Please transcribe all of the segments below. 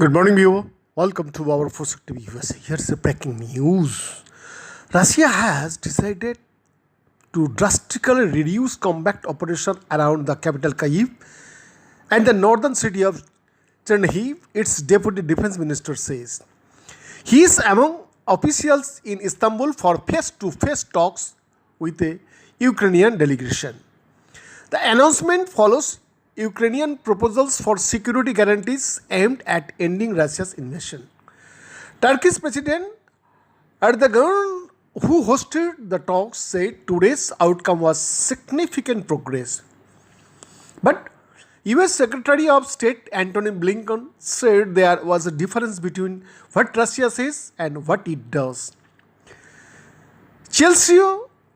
Good morning, viewer. Welcome to our Fossil TV USA. Here's the breaking news. Russia has decided to drastically reduce combat operation around the capital Kyiv and the northern city of Chernihiv, its deputy defense minister says. He is among officials in Istanbul for face-to-face talks with a Ukrainian delegation. The announcement follows Ukrainian proposals for security guarantees aimed at ending Russia's invasion. Turkey's President Erdogan, who hosted the talks, said today's outcome was significant progress. But US Secretary of State Antony Blinken said there was a difference between what Russia says and what it does. Chelsea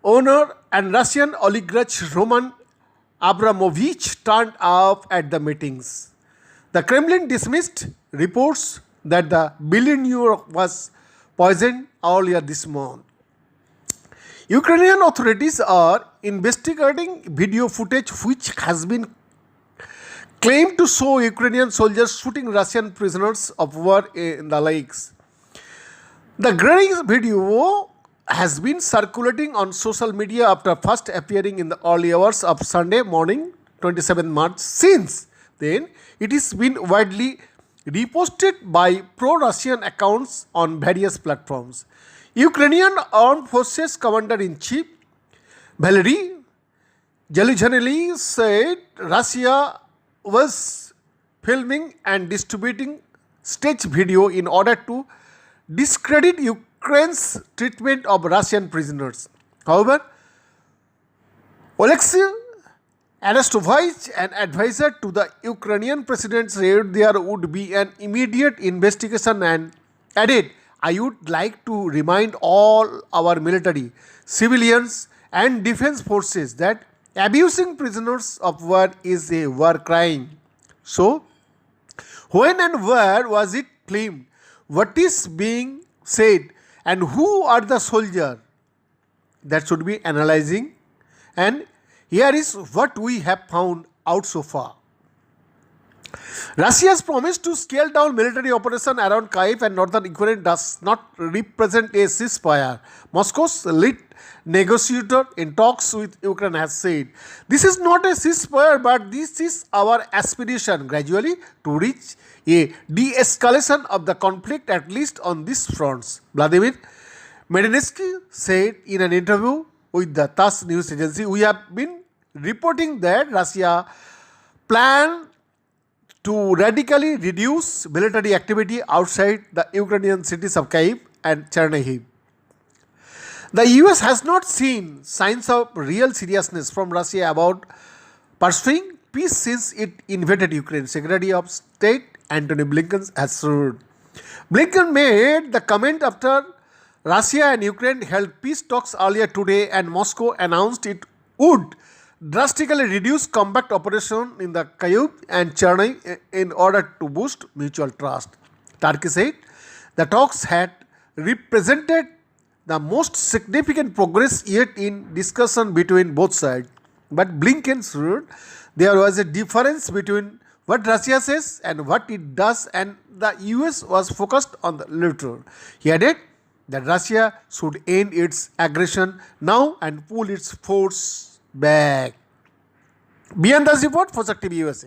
owner and Russian oligarch Roman Abramovich turned up at the meetings. The Kremlin dismissed reports that the billionaire was poisoned earlier this month. Ukrainian authorities are investigating video footage which has been claimed to show Ukrainian soldiers shooting Russian prisoners of war in the lakes. The growing video has been circulating on social media after first appearing in the early hours of Sunday morning, 27 March. Since then, it has been widely reposted by pro-Russian accounts on various platforms. Ukrainian Armed Forces Commander-in-Chief Valery Zaluzhnyi said Russia was filming and distributing staged video in order to discredit Ukraine's treatment of Russian prisoners. However, Alexei Arestovich, an advisor to the Ukrainian president, said there would be an immediate investigation and added, "I would like to remind all our military, civilians and defense forces that abusing prisoners of war is a war crime." So, when and where was it filmed? What is being said? And who are the soldiers? That should be analyzing. And here is what we have found out so far. Russia's promise to scale down military operation around Kyiv and northern Ukraine does not represent a ceasefire. Moscow's lead negotiator in talks with Ukraine has said, "This is not a ceasefire, but this is our aspiration gradually to reach a de-escalation of the conflict, at least on these fronts." Vladimir Medensky said in an interview with the TASS news agency, "We have been reporting that Russia planned to radically reduce military activity outside the Ukrainian cities of Kyiv and Chernihiv. The US has not seen signs of real seriousness from Russia about pursuing peace since it invaded Ukraine," Secretary of State Antony Blinken has said. Blinken made the comment after Russia and Ukraine held peace talks earlier today and Moscow announced it would drastically reduce combat operation in the Kyiv and Chernihiv in order to boost mutual trust. Turkey said the talks had represented the most significant progress yet in discussion between both sides. But Blinken said there was a difference between what Russia says and what it does, and the US was focused on the latter. He added that Russia should end its aggression now and pull its force back. Beyond the report, Fossil TV USA.